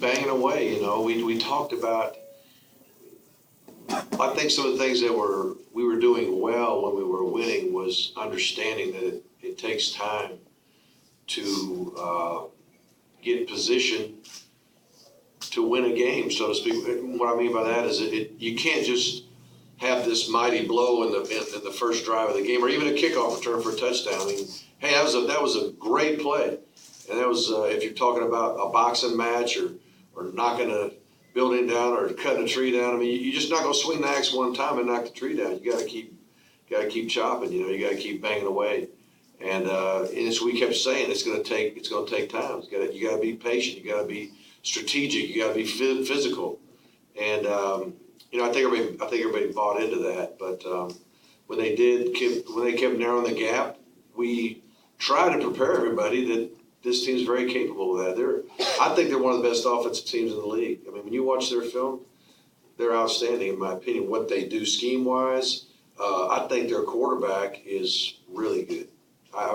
banging away. We talked about. I think some of the things that we were doing well when we were winning was understanding that it takes time to get in position to win a game, so to speak. What I mean by that is you can't just have this mighty blow in the first drive of the game, or even a kickoff return for a touchdown. I mean, hey, that was a great play, and that was if you're talking about a boxing match or knocking a building down or cutting a tree down. I mean, you're just not going to swing the axe one time and knock the tree down. You got to keep chopping. You got to keep banging away, and as we kept saying, it's going to take time. You got to be patient. You got to be strategic. You got to be physical, and I think everybody bought into that. But when they kept narrowing the gap, we tried to prepare everybody that this team's very capable of that. I think they're one of the best offensive teams in the league. I mean, when you watch their film, they're outstanding in my opinion. What they do scheme-wise, I think their quarterback is really good. I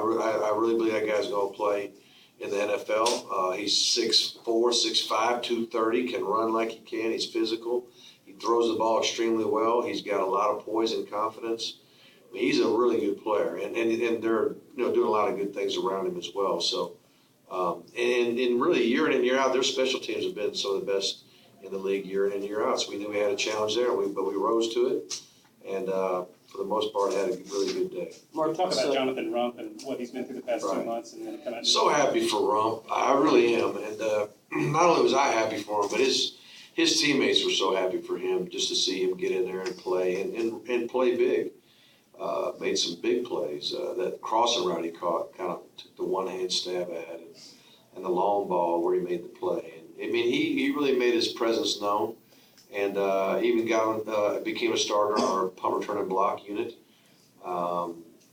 really believe that guy's going to play in the NFL. He's 6'4", 6'5", 230, can run like he can. He's physical. He throws the ball extremely well. He's got a lot of poise and confidence. I mean, he's a really good player, and they're doing a lot of good things around him as well. So, and really year in and year out, their special teams have been some of the best in the league year in and year out. So we knew we had a challenge there, but we rose to it, and for the most part, had a really good day. Mark, talk about Jonathan Rump and what he's been through the past 2 months, and then come out. So happy for Rump, I really am, and not only was I happy for him, but his teammates were so happy for him just to see him get in there and play and play big. Made some big plays. That crossing route he caught kind of took the one-hand stab at it, and the long ball where he made the play. And I mean, he really made his presence known, and even became a starter on our punt return and block unit.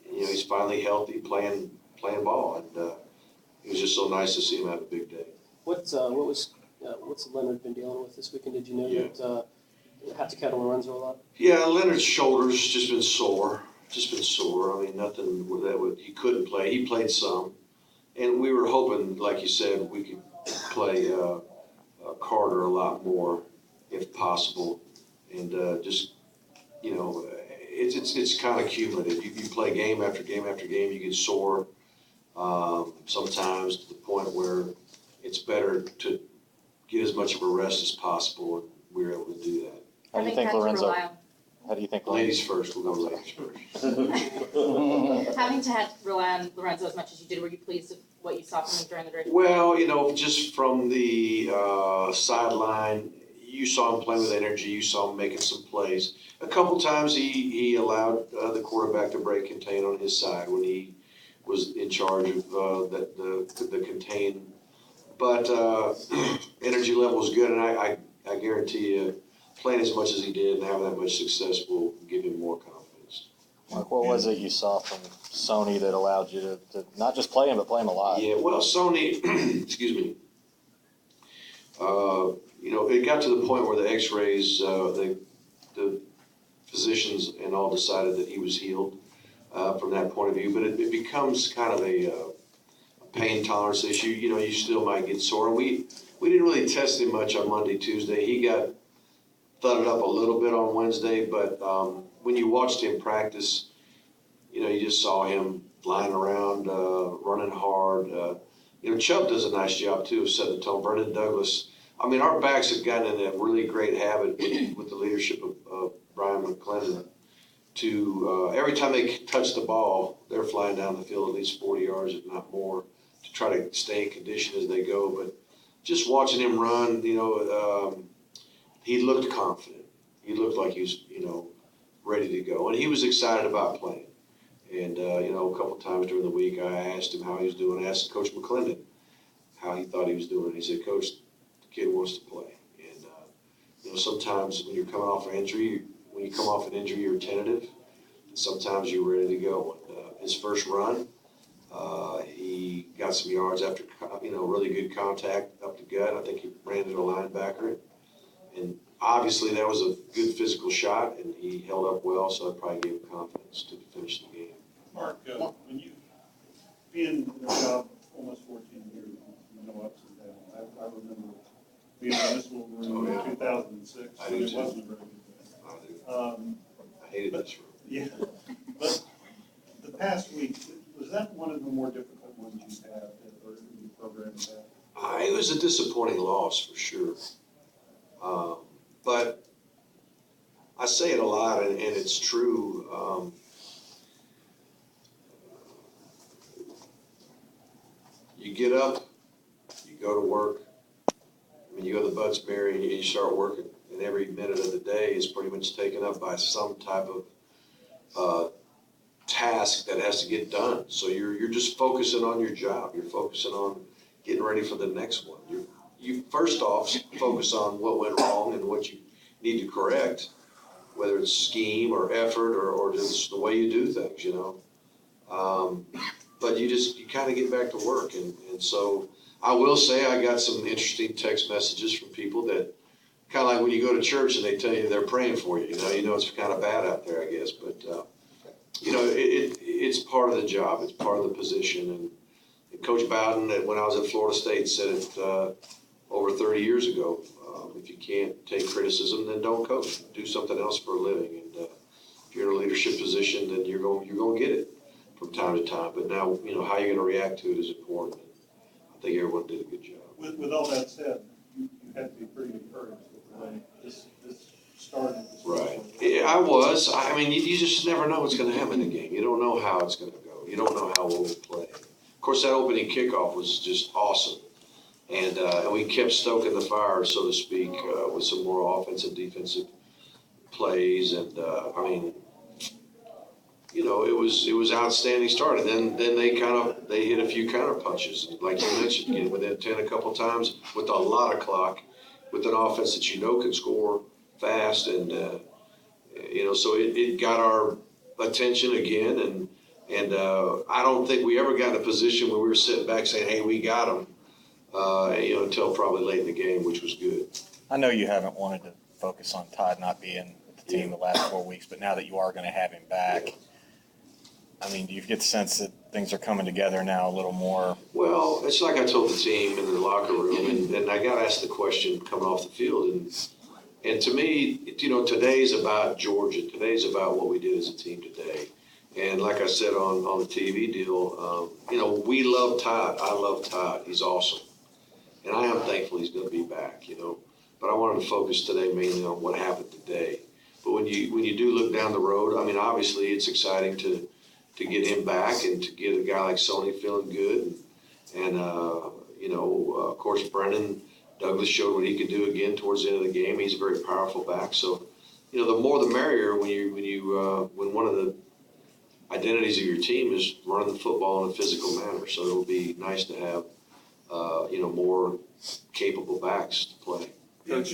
He's finally healthy, playing ball, and it was just so nice to see him have a big day. What's Leonard been dealing with this weekend? Did you know that have to kettle runs a lot? Yeah, Leonard's shoulders just been sore. I mean, nothing he couldn't play. He played some, and we were hoping, like you said, we could play Carter a lot more if possible, and it's kind of cumulative. You play game after game after game, you get sore sometimes to the point where it's better to get as much of a rest as possible, and we were able to do that. How do you think Lorenzo? How do you think? Ladies first. We'll go ladies first. Having to rely on Lorenzo as much as you did, were you pleased with what you saw from him during the day? Well, just from the sideline, you saw him playing with energy. You saw him making some plays. A couple times he allowed the quarterback to break contain on his side when he was in charge of the contain. But energy level was good, and I guarantee you, playing as much as he did and having that much success will give him more confidence. Mark, what was it you saw from Sony that allowed you to not just play him, but play him a lot? Yeah, well, Sony, excuse me, it got to the point where the x-rays, the physicians and all decided that he was healed from that point of view, but it becomes kind of a pain tolerance issue. You still might get sore. We didn't really test him much on Monday, Tuesday. He got thudded up a little bit on Wednesday, but when you watched him practice, you just saw him flying around, running hard. Chubb does a nice job too of setting the tone. Vernon Douglas. I mean, our backs have gotten in a really great habit with the leadership of Brian McClendon to every time they touch the ball, they're flying down the field at least 40 yards, if not more, to try to stay in condition as they go. But just watching him run, he looked confident. He looked like he was, ready to go. And he was excited about playing. And, a couple of times during the week, I asked him how he was doing. I asked Coach McClendon how he thought he was doing. And he said, Coach, the kid wants to play. And, sometimes when you're coming off an injury, you're tentative. And sometimes you're ready to go. And his first run, he got some yards after, really good contact up the gut. I think he ran into a linebacker. And obviously that was a good physical shot, and he held up well, so that probably gave him confidence to finish the game. Mark, when you've been in the job almost 14 years, ups and downs, I remember the municipal room Oh, yeah. in 2006. I do and it too. wasn't a very good I do. thing. I hated this room. Yeah, but the past week, was that one of the more difficult ones you've had, or your program's had? It was a disappointing loss for sure. But I say it a lot, and it's true. You get up, you go to work. I mean, you go to the Budsberry and you start working, and every minute of the day is pretty much taken up by some type of task that has to get done. So you're just focusing on your job. You're focusing on getting ready for the next one. You first off focus on what went wrong and what you need to correct, whether it's scheme or effort or just the way you do things, you know. But you kind of get back to work. And so I will say I got some interesting text messages from people that kind of like when you go to church and they tell you they're praying for you, you know it's kind of bad out there, I guess. But, you know, it's part of the job. It's part of the position. And Coach Bowden, when I was at Florida State, said it over 30 years ago. If you can't take criticism, then don't coach. Do something else for a living. And if you're in a leadership position, then you're going to get it from time to time. But now, you know, how you're going to react to it is important. And I think everyone did a good job. With all that said, you had to be pretty encouraged with the way this started. Right. Yeah, I was. I mean, you just never know what's going to happen in the game. You don't know how it's going to go. You don't know how we'll play. Of course, that opening kickoff was just awesome. And we kept stoking the fire, so to speak, with some more offensive, defensive plays. And, I mean, you know, it was outstanding start. And then they hit a few counter punches. Like you mentioned, getting within 10 a couple times with a lot of clock, with an offense that you know can score fast. And, you know, so it got our attention again. And I don't think we ever got in a position where we were sitting back saying, hey, we got them. You know, until probably late in the game, which was good. I know you haven't wanted to focus on Todd not being with the team the last 4 weeks, but now that you are going to have him back, I mean, do you get the sense that things are coming together now a little more? Well, it's like I told the team in the locker room, and I got asked the question coming off the field, and to me, you know, today's about Georgia. Today's about what we did as a team today. And like I said on the TV deal, you know, we love Todd. I love Todd. He's awesome. And I am thankful he's going to be back, you know. But I wanted to focus today mainly on what happened today. But when you do look down the road, I mean, obviously it's exciting to get him back and to get a guy like Sony feeling good. And you know, of course, Brennan Douglas showed what he could do again towards the end of the game. He's a very powerful back. So, you know, the more the merrier when one of the identities of your team is running the football in a physical manner. So it'll be nice to have, you know, more capable backs to play. Coach,